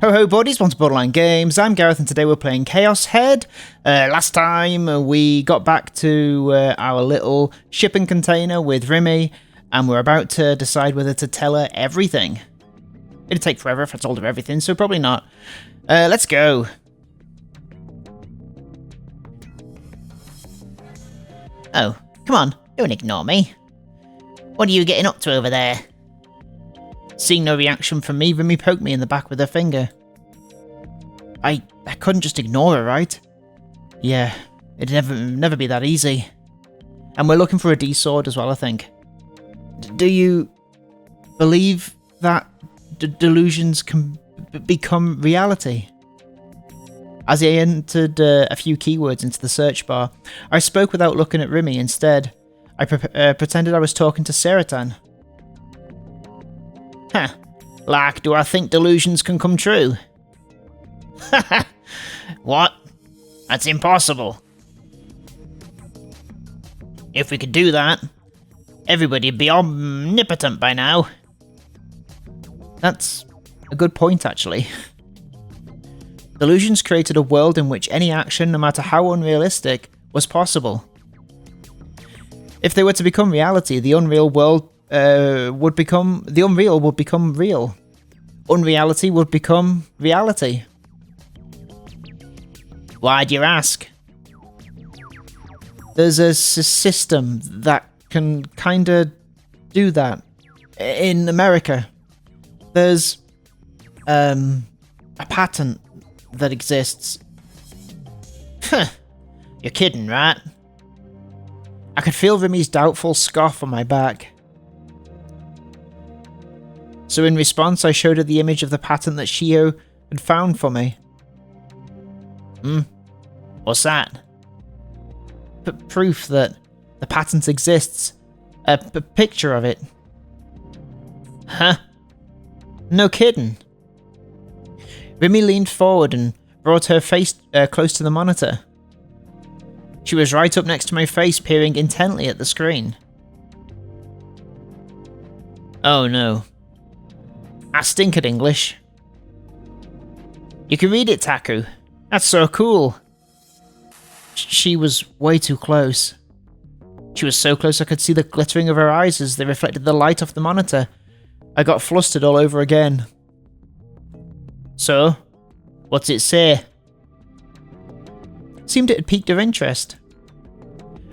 Ho ho buddies, welcome to Borderline Games. I'm Gareth and today we're playing Chaos Head. Last time we got back to our little shipping container with Remy and we're about to decide whether to tell her everything. It'd take forever if I told her everything, so probably not. Let's go. Oh, come on, don't ignore me. What are you getting up to over there? Seeing no reaction from me, Remy poked me in the back with her finger. I couldn't just ignore her, right? Yeah, it'd never be that easy. And we're looking for a D-sword as well, I think. Do you believe that delusions can become reality? As I entered a few keywords into the search bar, I spoke without looking at Remy. Instead, I pretended I was talking to Seratan. Huh. Like, do I think delusions can come true? Haha. What? That's impossible. If we could do that, everybody'd be omnipotent by now. That's a good point, actually. Delusions created a world in which any action, no matter how unrealistic, was possible. If they were to become reality, the unreal world would become real. Unreality would become reality. Why do you ask? There's a system that can kinda do that. In America, there's a patent that exists. Huh. You're kidding, right? I could feel Remy's doubtful scoff on my back. So in response, I showed her the image of the patent that Shio had found for me. What's that? Proof that the patent exists. A picture of it. Huh? No kidding. Remy leaned forward and brought her face close to the monitor. She was right up next to my face, peering intently at the screen. Oh no. I stink at English. You can read it, Taku. That's so cool. She was way too close. She was so close I could see the glittering of her eyes as they reflected the light off the monitor. I got flustered all over again. So, what's it say? Seemed it had piqued her interest.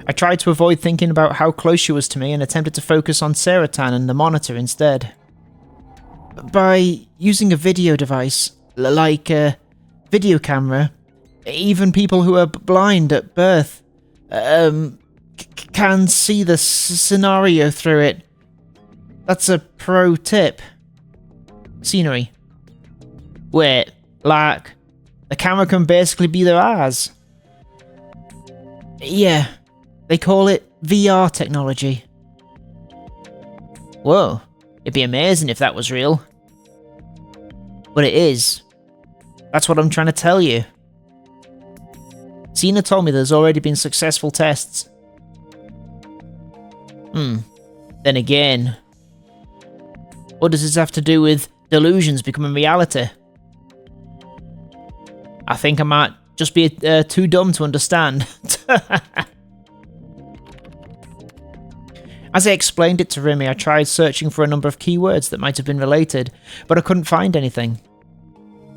I tried to avoid thinking about how close she was to me and attempted to focus on Seratan and the monitor instead. By using a video device, like a video camera, even people who are blind at birth can see the scenario through it. That's a pro tip. Scenery. Wait, like, the camera can basically be their eyes. Yeah, they call it VR technology. Whoa, it'd be amazing if that was real. But it is. That's what I'm trying to tell you. Sina told me there's already been successful tests. Then again, what does this have to do with delusions becoming reality? I think I might just be too dumb to understand. As I explained it to Remy, I tried searching for a number of keywords that might have been related, but I couldn't find anything.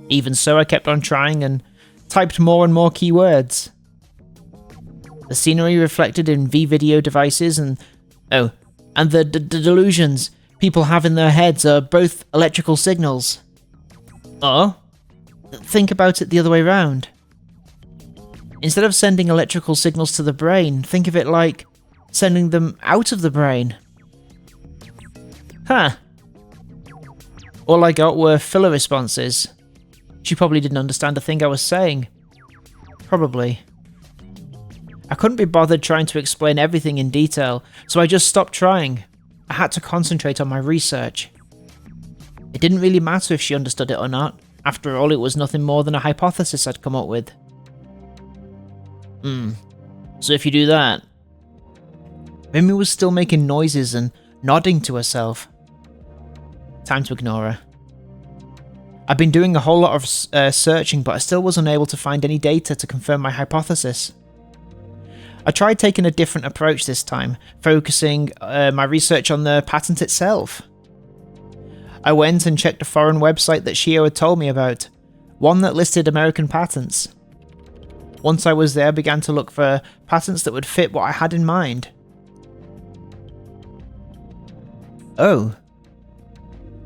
Even so, I kept on trying and typed more and more keywords. The scenery reflected in V-video devices and the delusions people have in their heads are both electrical signals. Oh? Think about it the other way round. Instead of sending electrical signals to the brain, think of it like sending them out of the brain. Huh. All I got were filler responses. She probably didn't understand a thing I was saying. Probably. I couldn't be bothered trying to explain everything in detail, so I just stopped trying. I had to concentrate on my research. It didn't really matter if she understood it or not. After all, it was nothing more than a hypothesis I'd come up with. So if you do that... Remy was still making noises and nodding to herself. Time to ignore her. I've been doing a whole lot of searching, but I still wasn't able to find any data to confirm my hypothesis. I tried taking a different approach this time, focusing my research on the patent itself. I went and checked a foreign website that Shio had told me about, one that listed American patents. Once I was there, I began to look for patents that would fit what I had in mind. Oh.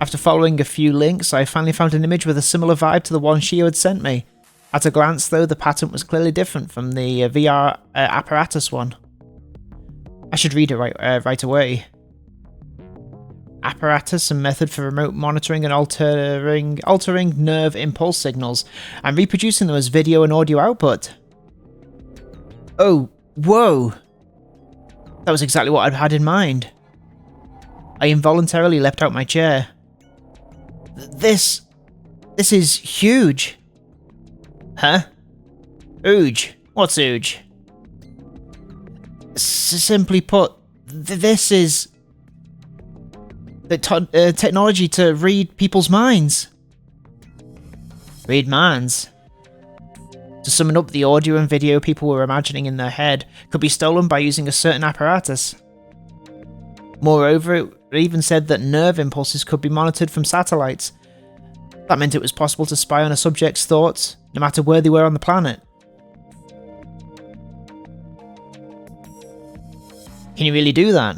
After following a few links, I finally found an image with a similar vibe to the one Shio had sent me. At a glance, though, the patent was clearly different from the VR apparatus one. I should read it right away. Apparatus and method for remote monitoring and altering nerve impulse signals and reproducing them as video and audio output. Oh, whoa! That was exactly what I'd had in mind. I involuntarily leapt out my chair. This is huge. Huh? Huge? What's huge? Simply put, this is the technology to read people's minds. Read minds? To sum up, the audio and video people were imagining in their head could be stolen by using a certain apparatus. Moreover, it even said that nerve impulses could be monitored from satellites. That meant it was possible to spy on a subject's thoughts, no matter where they were on the planet. Can you really do that?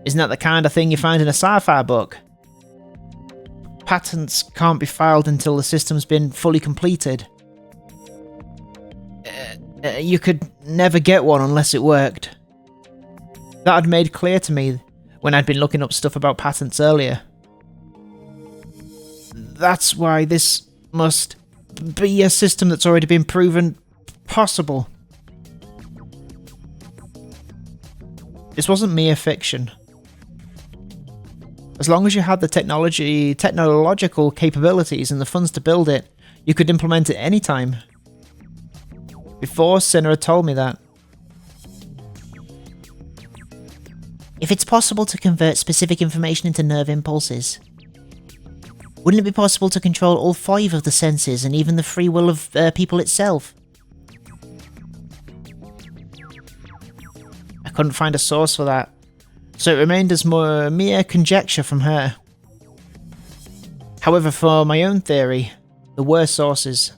Isn't that the kind of thing you find in a sci-fi book? Patents can't be filed until the system's been fully completed. You could never get one unless it worked. That had made clear to me when I'd been looking up stuff about patents earlier. That's why this must be a system that's already been proven possible. This wasn't mere fiction. As long as you had the technological capabilities and the funds to build it, you could implement it anytime. Before, Cinna had told me that. If it's possible to convert specific information into nerve impulses, wouldn't it be possible to control all 5 of the senses and even the free will of people itself? I couldn't find a source for that, so it remained as mere conjecture from her. However, for my own theory, there were sources.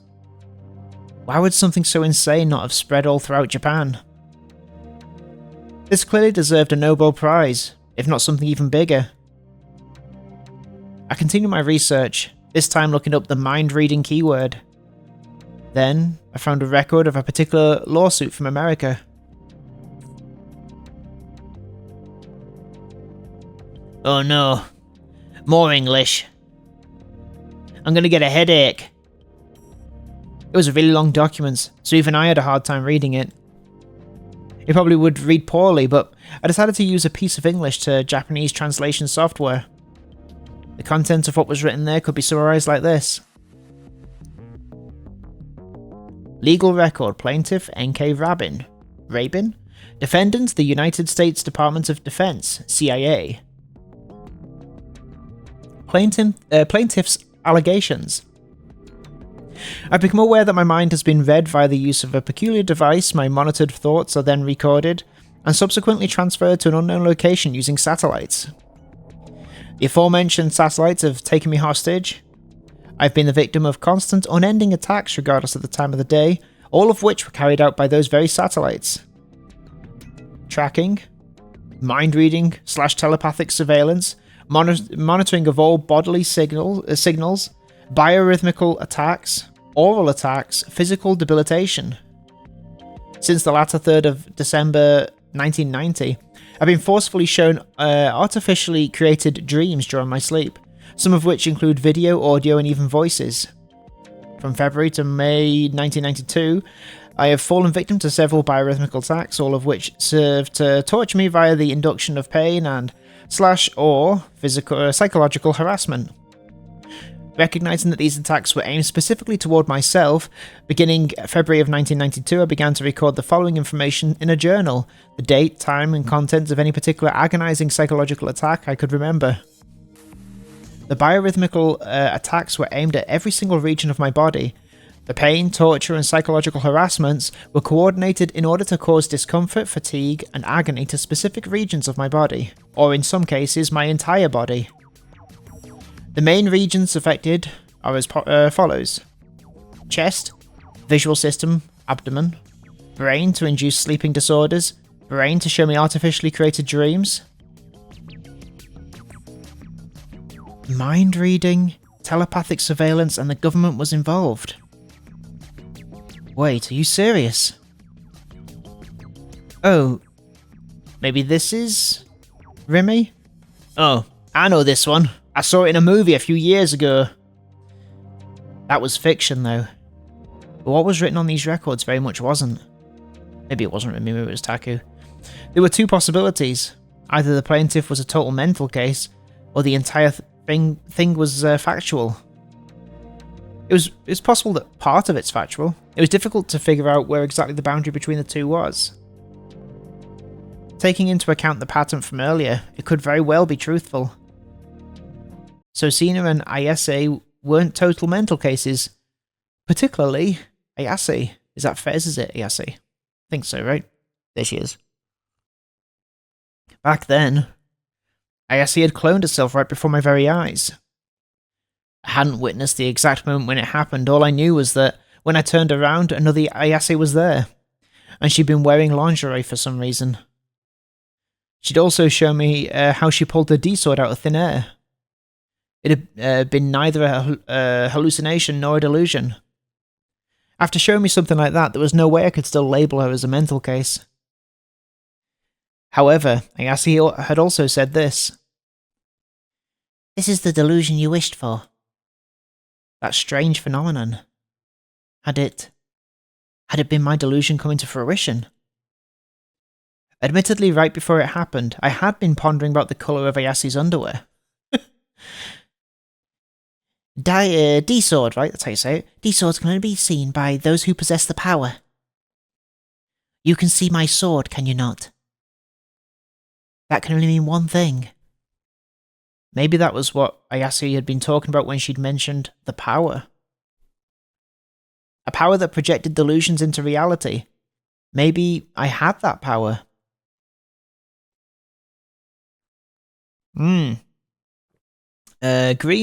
Why would something so insane not have spread all throughout Japan? This clearly deserved a Nobel Prize, if not something even bigger. I continued my research, this time looking up the mind-reading keyword. Then, I found a record of a particular lawsuit from America. Oh no. More English. I'm gonna get a headache. It was a really long document, so even I had a hard time reading it. It probably would read poorly, but I decided to use a piece of English to Japanese translation software. The content of what was written there could be summarized like this. Legal record plaintiff N.K. Rabin. Defendant the United States Department of Defense, CIA. Plaintiff's allegations. I've become aware that my mind has been read via the use of a peculiar device. My monitored thoughts are then recorded and subsequently transferred to an unknown location using satellites. The aforementioned satellites have taken me hostage. I've been the victim of constant, unending attacks regardless of the time of the day, all of which were carried out by those very satellites. Tracking, mind-reading / telepathic surveillance, monitoring of all bodily signals, biorhythmical attacks, oral attacks, physical debilitation. Since the latter 3rd of December 1990, I've been forcefully shown artificially created dreams during my sleep, some of which include video, audio, and even voices. From February to May 1992, I have fallen victim to several biorhythmical attacks, all of which serve to torture me via the induction of pain and /or physical psychological harassment. Recognizing that these attacks were aimed specifically toward myself, beginning February of 1992, I began to record the following information in a journal: the date, time, and contents of any particular agonizing psychological attack I could remember. The biorhythmical attacks were aimed at every single region of my body. The pain, torture, and psychological harassments were coordinated in order to cause discomfort, fatigue, and agony to specific regions of my body, or in some cases, my entire body. The main regions affected are as follows: chest, visual system, abdomen, brain to induce sleeping disorders, brain to show me artificially created dreams, mind reading, telepathic surveillance, and the government was involved. Wait, are you serious? Oh, maybe this is Remy? Oh, I know this one. I saw it in a movie a few years ago. That was fiction, though. But what was written on these records very much wasn't. Maybe it wasn't Remy, maybe it was Taku. There were two possibilities. Either the plaintiff was a total mental case, or the entire thing was factual. It's possible that part of it's factual. It was difficult to figure out where exactly the boundary between the two was. Taking into account the pattern from earlier, it could very well be truthful. So Sina and Ayase weren't total mental cases. Particularly Ayase. Is that Fez, is it, Ayase? I think so, right? There she is. Back then, Ayase had cloned herself right before my very eyes. I hadn't witnessed the exact moment when it happened. All I knew was that when I turned around, another Ayase was there, and she'd been wearing lingerie for some reason. She'd also shown me how she pulled the D-sword out of thin air. It had been neither a hallucination nor a delusion. After showing me something like that, there was no way I could still label her as a mental case. However, Ayase had also said this. This is the delusion you wished for. That strange phenomenon. Had it been my delusion coming to fruition? Admittedly, right before it happened, I had been pondering about the colour of Ayase's underwear. D-sword, right? That's how you say it. D-swords can only be seen by those who possess the power. You can see my sword, can you not? That can only mean one thing. Maybe that was what Ayase had been talking about when she'd mentioned the power. A power that projected delusions into reality. Maybe I had that power. Green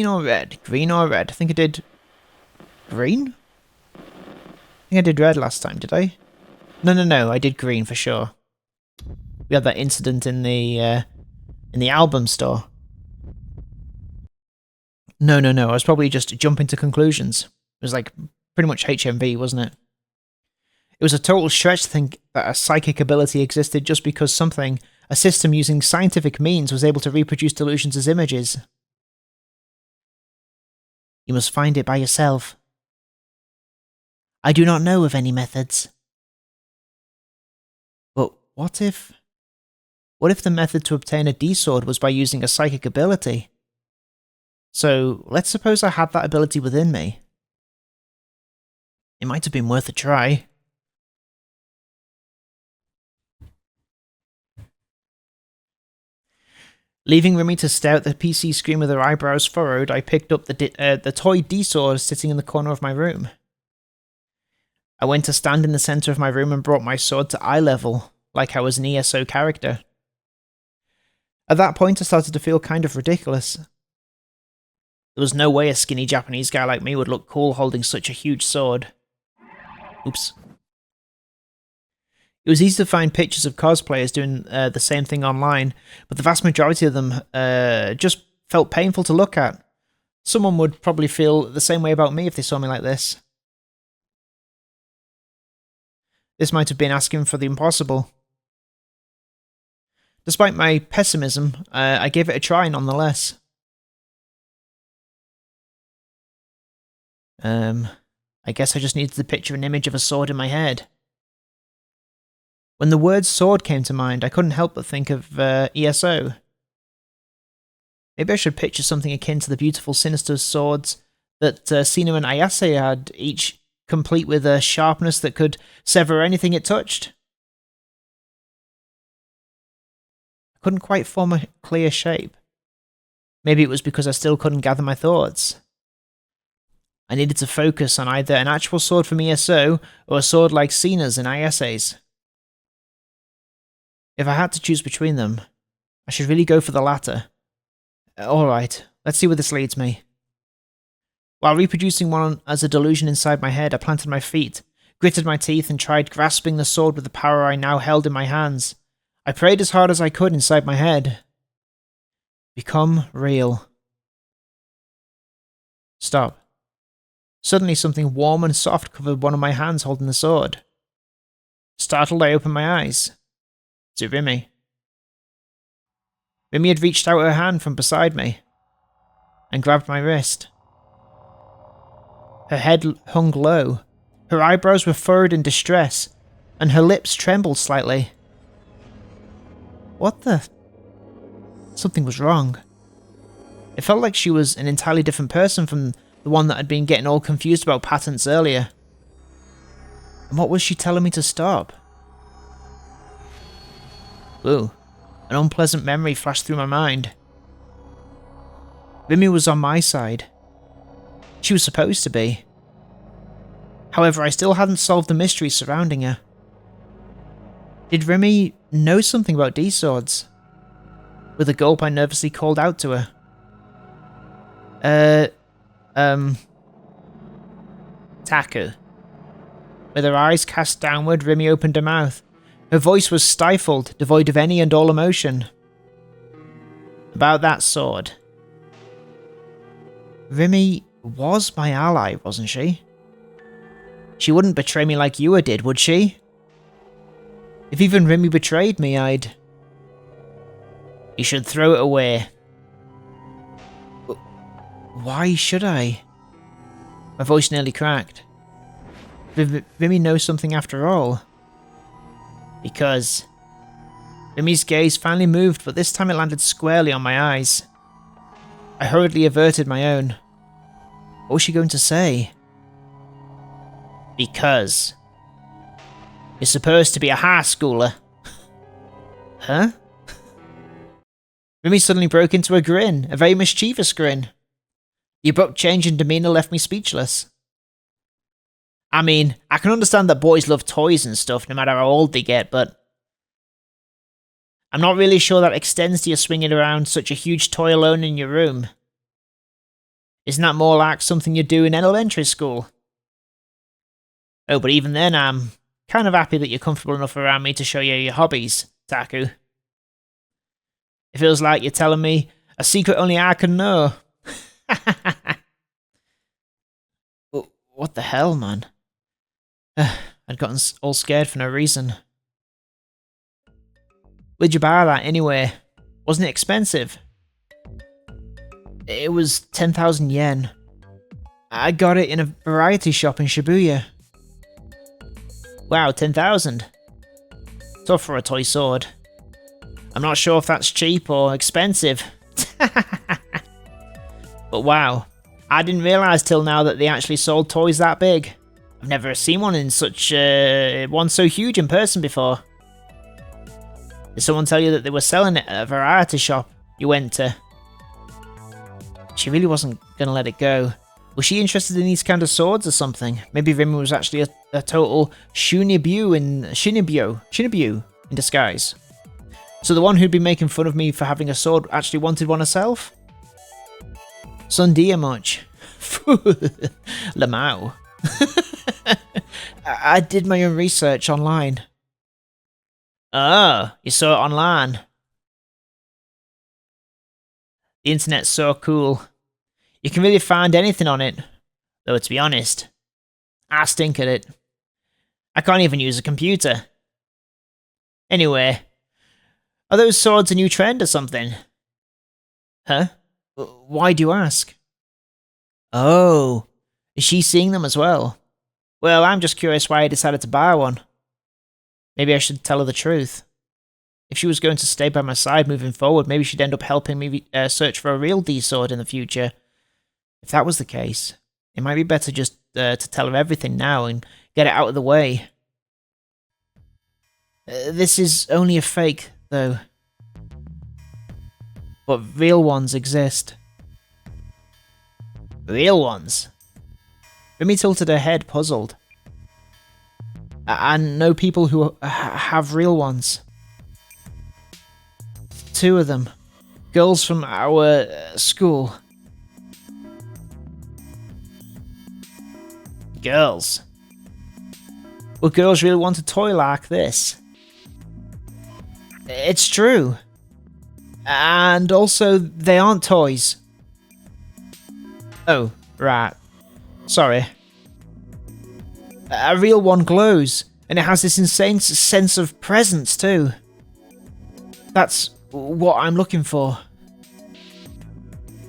or red? Green or red? I think I did green? I think I did red last time, did I? No, I did green for sure. We had that incident in the album store. No, I was probably just jumping to conclusions. It was like pretty much HMV, wasn't it? It was a total stretch to think that a psychic ability existed just because something, a system using scientific means, was able to reproduce delusions as images. You must find it by yourself. I do not know of any methods. But what if the method to obtain a D-sword was by using a psychic ability? So, let's suppose I had that ability within me. It might have been worth a try. Leaving Remy to stare at the PC screen with her eyebrows furrowed, I picked up the toy D-sword sitting in the corner of my room. I went to stand in the center of my room and brought my sword to eye level, like I was an ESO character. At that point, I started to feel kind of ridiculous. There was no way a skinny Japanese guy like me would look cool holding such a huge sword. Oops. It was easy to find pictures of cosplayers doing the same thing online, but the vast majority of them just felt painful to look at. Someone would probably feel the same way about me if they saw me like this. This might have been asking for the impossible. Despite my pessimism, I gave it a try nonetheless. I guess I just needed to picture an image of a sword in my head. When the word sword came to mind, I couldn't help but think of ESO. Maybe I should picture something akin to the beautiful sinister swords that Sina and Ayase had, each complete with a sharpness that could sever anything it touched. I couldn't quite form a clear shape. Maybe it was because I still couldn't gather my thoughts. I needed to focus on either an actual sword from ESO or a sword like Cena's in ISA's. If I had to choose between them, I should really go for the latter. Alright, let's see where this leads me. While reproducing one as a delusion inside my head, I planted my feet, gritted my teeth, and tried grasping the sword with the power I now held in my hands. I prayed as hard as I could inside my head. Become real. Stop. Suddenly something warm and soft covered one of my hands holding the sword. Startled, I opened my eyes. To Rimi. Rimi had reached out her hand from beside me and grabbed my wrist. Her head hung low, her eyebrows were furrowed in distress, and her lips trembled slightly. What the? Something was wrong. It felt like she was an entirely different person from the one that had been getting all confused about patents earlier. And what was she telling me to stop? Ooh, an unpleasant memory flashed through my mind. Rimi was on my side. She was supposed to be. However, I still hadn't solved the mystery surrounding her. Did Rimi know something about D-swords? With a gulp, I nervously called out to her. Taku. With her eyes cast downward, Rimi opened her mouth. Her voice was stifled, devoid of any and all emotion. About that sword. Rimi was my ally, wasn't she? She wouldn't betray me like Yua did, would she? If even Rimi betrayed me, I'd... You should throw it away. Why should I? My voice nearly cracked. Rimi knows something after all. Because... Rimi's gaze finally moved, but this time it landed squarely on my eyes. I hurriedly averted my own. What was she going to say? Because... You're supposed to be a high schooler. Huh? Rimi suddenly broke into a grin, a very mischievous grin. The abrupt change in demeanour left me speechless. I mean, I can understand that boys love toys and stuff no matter how old they get, but... I'm not really sure that extends to you swinging around such a huge toy alone in your room. Isn't that more like something you do in elementary school? Oh, but even then I'm kind of happy that you're comfortable enough around me to show you your hobbies, Taku. It feels like you're telling me a secret only I can know. What the hell, man? I'd gotten all scared for no reason. Where'd you buy that anyway? Wasn't it expensive? It was 10,000 yen. I got it in a variety shop in Shibuya. Wow, 10,000. Tough for a toy sword. I'm not sure if that's cheap or expensive. But wow, I didn't realise till now that they actually sold toys that big. I've never seen one in such one so huge in person before. Did someone tell you that they were selling it at a variety shop you went to? She really wasn't gonna let it go. Was she interested in these kind of swords or something? Maybe Rimi was actually a total Shinobyu in disguise. So the one who'd been making fun of me for having a sword actually wanted one herself? Sundia much. Lamau. I did my own research online. Oh, you saw it online. The internet's so cool. You can really find anything on it. Though to be honest, I stink at it. I can't even use a computer. Anyway, are those swords a new trend or something? Huh? Why do you ask? Oh, is she seeing them as well? Well, I'm just curious why I decided to buy one. Maybe I should tell her the truth. If she was going to stay by my side moving forward, maybe she'd end up helping me search for a real D-sword in the future. If that was the case, it might be better just to tell her everything now and get it out of the way. This is only a fake, though. But real ones exist. Real ones? Remy tilted her head, puzzled. And know people who have real ones. 2 of them. Girls from our school. Girls? Would girls really want a toy like this? It's true. And also, they aren't toys. Oh, right. Sorry. A real one glows, and it has this insane sense of presence too. That's what I'm looking for.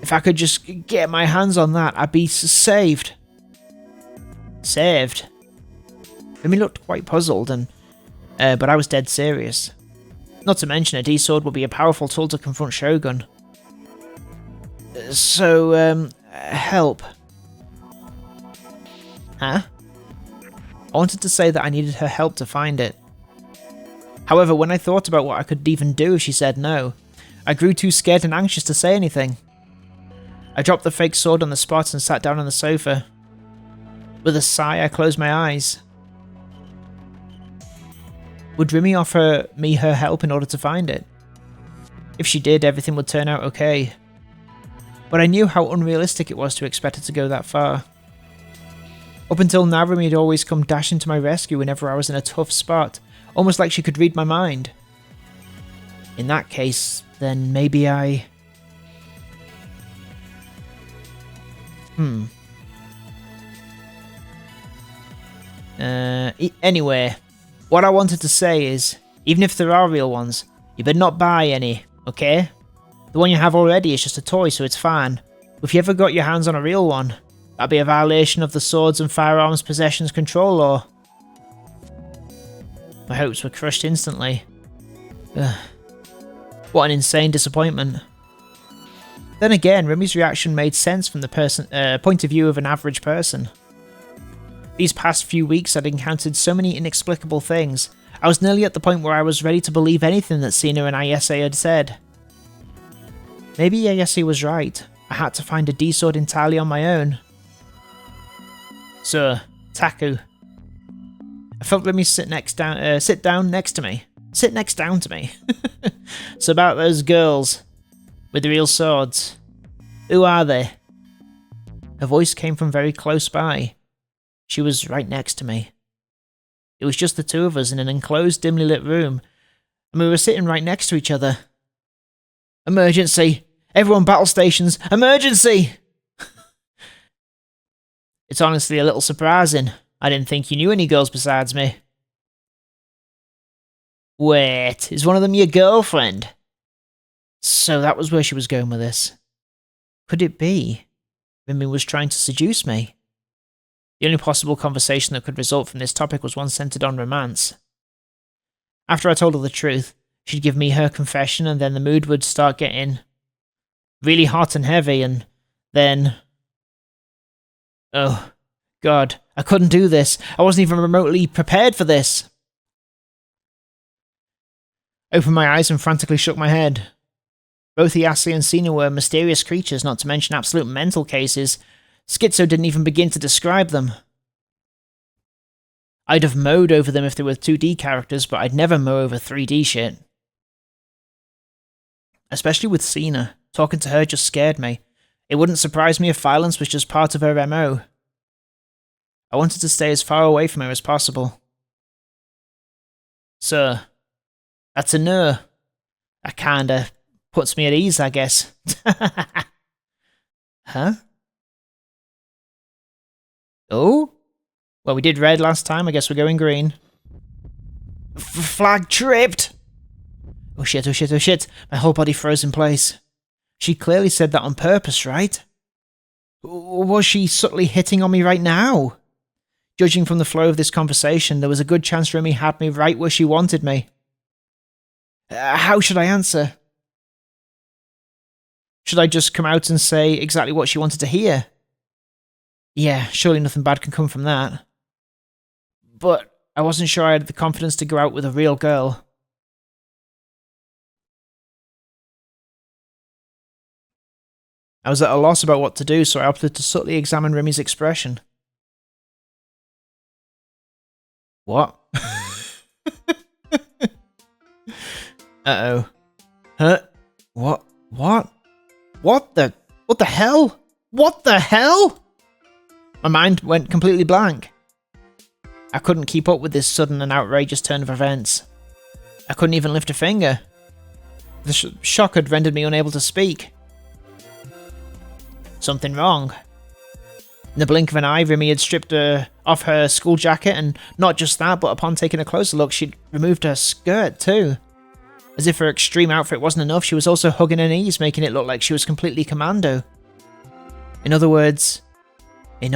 If I could just get my hands on that, I'd be saved. Saved? Remy looked quite puzzled, and but I was dead serious. Not to mention, a D-sword would be a powerful tool to confront Shogun. So, help. Huh? I wanted to say that I needed her help to find it. However, when I thought about what I could even do if she said no, I grew too scared and anxious to say anything. I dropped the fake sword on the spot and sat down on the sofa. With a sigh, I closed my eyes. Would Remy offer me her help in order to find it? If she did, everything would turn out okay. But I knew how unrealistic it was to expect her to go that far. Up until now, Remy had always come dashing to my rescue whenever I was in a tough spot, almost like she could read my mind. In that case, then maybe I... Anyway, what I wanted to say is, even if there are real ones, you better not buy any, okay? The one you have already is just a toy, so it's fine. If you ever got your hands on a real one, that'd be a violation of the Swords and Firearms Possessions Control Law. My hopes were crushed instantly. Ugh. What an insane disappointment. Then again, Remy's reaction made sense from the point of view of an average person. These past few weeks I'd encountered so many inexplicable things, I was nearly at the point where I was ready to believe anything that Sina and Ayase had said. Maybe Ayase was right. I had to find a D-sword entirely on my own. So, Taku. I felt Remy sit down next to me. Sit next down to me. So about those girls with the real swords. Who are they? Her voice came from very close by. She was right next to me. It was just the 2 of us in an enclosed, dimly lit room, and we were sitting right next to each other. Emergency! Everyone battle stations! Emergency! It's honestly a little surprising. I didn't think you knew any girls besides me. Wait, is one of them your girlfriend? So that was where she was going with this. Could it be Remy was trying to seduce me? The only possible conversation that could result from this topic was one centered on romance. After I told her the truth, she'd give me her confession, and then the mood would start getting really hot and heavy, and then... Oh, God, I couldn't do this. I wasn't even remotely prepared for this. I opened my eyes and frantically shook my head. Both Ayase and Sina were mysterious creatures, not to mention absolute mental cases. Schizo didn't even begin to describe them. I'd have mowed over them if they were 2D characters, but I'd never mow over 3D shit. Especially with Sina. Talking to her just scared me. It wouldn't surprise me if violence was just part of her MO. I wanted to stay as far away from her as possible. So, that's a no. That kinda puts me at ease, I guess. Huh? Oh? Well, we did red last time, I guess we're going green. Flag tripped! Oh shit, oh shit, oh shit. My whole body froze in place. She clearly said that on purpose, right? Was she subtly hitting on me right now? Judging from the flow of this conversation, there was a good chance Remy had me right where she wanted me. How should I answer? Should I just come out and say exactly what she wanted to hear? Yeah, surely nothing bad can come from that. But I wasn't sure I had the confidence to go out with a real girl. I was at a loss about what to do, so I opted to subtly examine Remy's expression. What? Uh-oh. Huh? What? What? What the hell? What the hell? My mind went completely blank. I couldn't keep up with this sudden and outrageous turn of events. I couldn't even lift a finger. The shock had rendered me unable to speak. Something wrong. In the blink of an eye, Remy had stripped off her school jacket, and not just that, but upon taking a closer look, she'd removed her skirt too. As if her extreme outfit wasn't enough, she was also hugging her knees, making it look like she was completely commando. In other words, at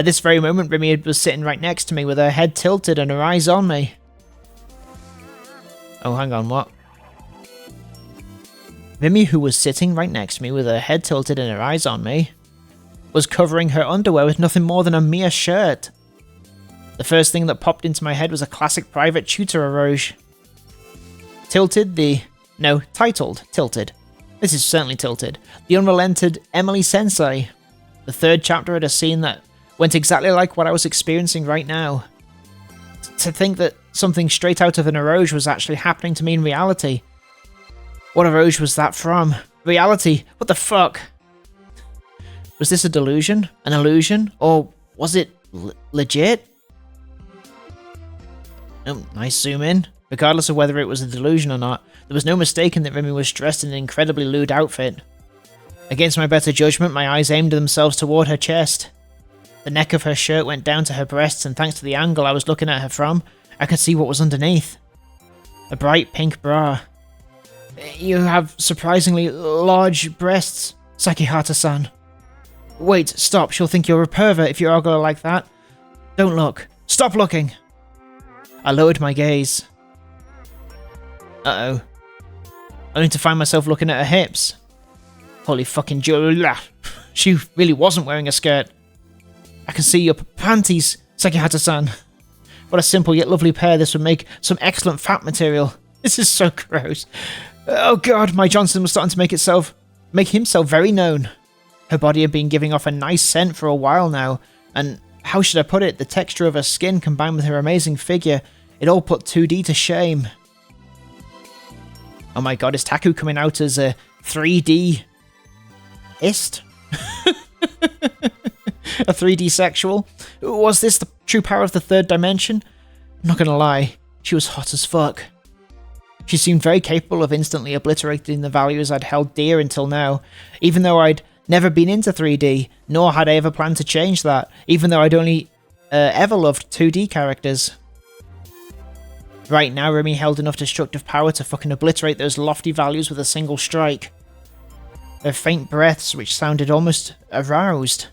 this very moment, Remy was sitting right next to me with her head tilted and her eyes on me. Oh, hang on, what? Remy, who was sitting right next to me with her head tilted and her eyes on me, was covering her underwear with nothing more than a mere shirt. The first thing that popped into my head was a classic private tutor Rouge. Titled. This is certainly Tilted. The unrelented Emily Sensei. The third chapter had a scene that went exactly like what I was experiencing right now. To think that something straight out of an Eroge was actually happening to me in reality. What Eroge was that from? Reality? What the fuck? Was this a delusion? An illusion? Or was it legit? Oh, nice zoom in. Regardless of whether it was a delusion or not, there was no mistaking that Remy was dressed in an incredibly lewd outfit. Against my better judgment, my eyes aimed themselves toward her chest. The neck of her shirt went down to her breasts, and thanks to the angle I was looking at her from, I could see what was underneath. A bright pink bra. You have surprisingly large breasts, Sakihata-san. Wait, stop, she'll think you're a pervert if you argue like that. Don't look. Stop looking! I lowered my gaze. Uh-oh. Only to find myself looking at her hips. Holy fucking Julia. She really wasn't wearing a skirt. I can see your panties, Sakihata-san. What a simple yet lovely pair this would make some excellent fat material. This is so gross. Oh god, my Johnson was starting to make himself very known. Her body had been giving off a nice scent for a while now, and how should I put it, the texture of her skin combined with her amazing figure, it all put 2D to shame. Oh my god, is Taku coming out as a 3D-ist? A 3D sexual? Was this the true power of the third dimension? I'm not gonna lie, she was hot as fuck. She seemed very capable of instantly obliterating the values I'd held dear until now, even though I'd never been into 3D, nor had I ever planned to change that, even though I'd only ever loved 2D characters. Right now, Remy held enough destructive power to fucking obliterate those lofty values with a single strike. Her faint breaths, which sounded almost aroused.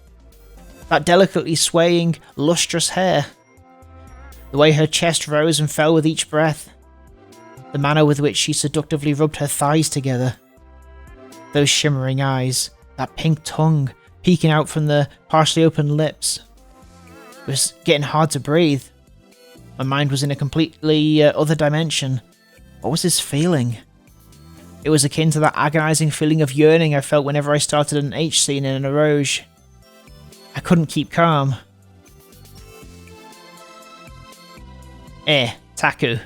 That delicately swaying, lustrous hair. The way her chest rose and fell with each breath. The manner with which she seductively rubbed her thighs together. Those shimmering eyes. That pink tongue peeking out from the partially open lips. It was getting hard to breathe. My mind was in a completely other dimension. What was this feeling? It was akin to that agonizing feeling of yearning I felt whenever I started an H scene in an Eroge. I couldn't keep calm. Taku.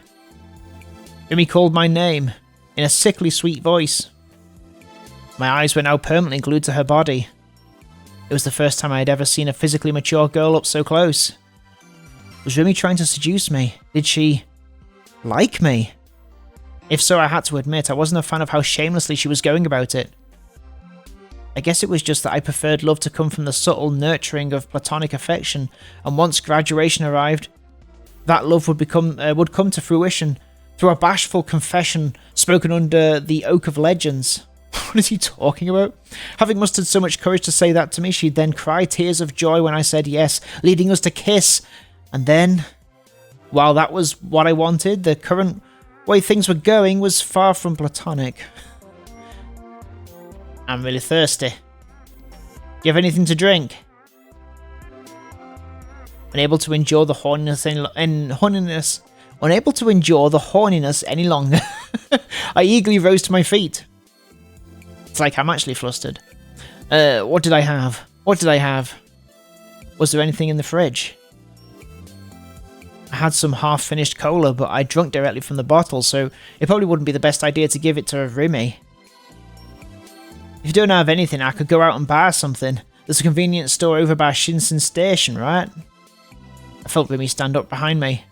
Remy called my name, in a sickly sweet voice. My eyes were now permanently glued to her body. It was the first time I had ever seen a physically mature girl up so close. Was Remy trying to seduce me? Did she like me? If so, I had to admit, I wasn't a fan of how shamelessly she was going about it. I guess it was just that I preferred love to come from the subtle nurturing of platonic affection, and once graduation arrived, that love would come to fruition through a bashful confession spoken under the Oak of Legends. What is he talking about? Having mustered so much courage to say that to me, she'd then cry tears of joy when I said yes, leading us to kiss. And then, while that was what I wanted, the current way things were going was far from platonic. I'm really thirsty. Do you have anything to drink? Unable to endure the horniness any longer, I eagerly rose to my feet. It's like I'm actually flustered. What did I have? What did I have? Was there anything in the fridge? I had some half-finished cola, but I drank directly from the bottle, so it probably wouldn't be the best idea to give it to Remy. If you don't have anything, I could go out and buy something. There's a convenience store over by Shinsen Station, right? I felt Remy stand up behind me.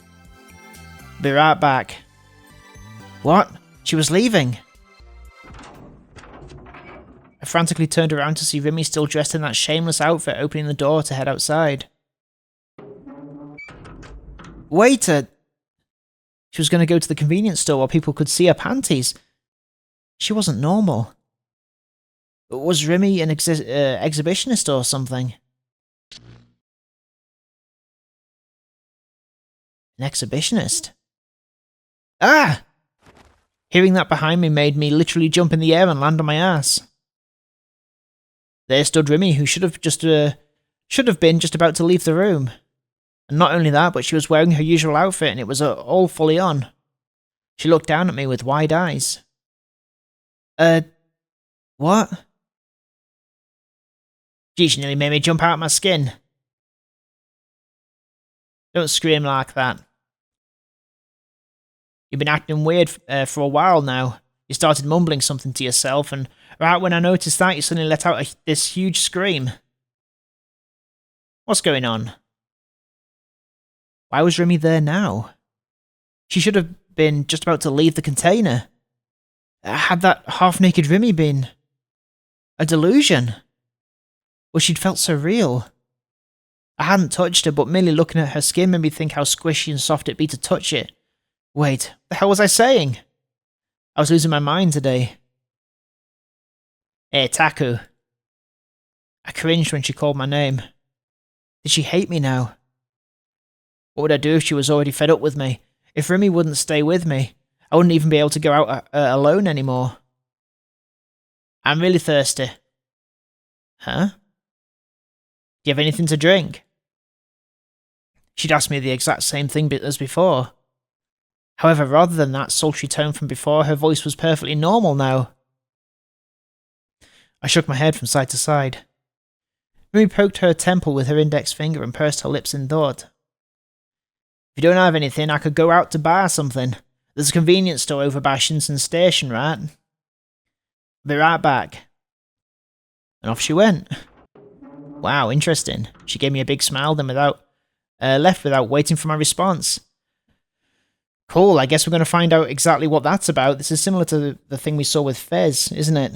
Be right back. What? She was leaving. I frantically turned around to see Remy still dressed in that shameless outfit, opening the door to head outside. Waiter! She was going to go to the convenience store where people could see her panties. She wasn't normal. Was Remy an exhibitionist or something? An exhibitionist? Ah! Hearing that behind me made me literally jump in the air and land on my ass. There stood Remy, who should have been just about to leave the room. And not only that, but she was wearing her usual outfit and it was all fully on. She looked down at me with wide eyes. What? Gee, she nearly made me jump out of my skin. Don't scream like that. You've been acting weird for a while now. You started mumbling something to yourself, and right when I noticed that, you suddenly let out this huge scream. What's going on? Why was Remy there now? She should have been just about to leave the container. Had that half-naked Remy been a delusion? Well, she'd felt so real. I hadn't touched her, but merely looking at her skin made me think how squishy and soft it'd be to touch it. Wait, what the hell was I saying? I was losing my mind today. Hey, Taku. I cringed when she called my name. Did she hate me now? What would I do if she was already fed up with me? If Remy wouldn't stay with me, I wouldn't even be able to go out alone anymore. I'm really thirsty. Huh? Do you have anything to drink? She'd asked me the exact same thing as before. However, rather than that sultry tone from before, her voice was perfectly normal now. I shook my head from side to side. Remy poked her temple with her index finger and pursed her lips in thought. If you don't have anything, I could go out to buy something. There's a convenience store over by Shinsen Station, right? Be right back. And off she went. Wow, interesting. She gave me a big smile, then left without waiting for my response. Cool, I guess we're going to find out exactly what that's about. This is similar to the thing we saw with Fez, isn't it?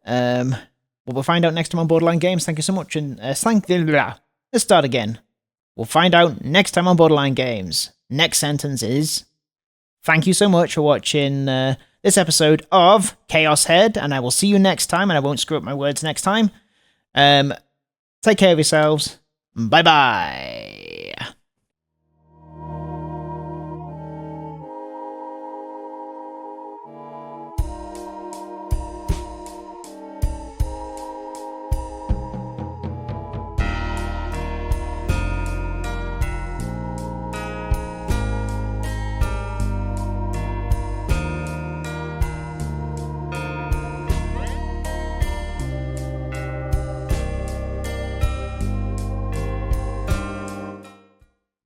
Well, we'll find out next time on Borderline Games. Thank you so much, and let's start again. We'll find out next time on Borderline Games. Next sentence is, thank you so much for watching this episode of Chaos Head, and I will see you next time, and I won't screw up my words next time. Take care of yourselves. Bye-bye.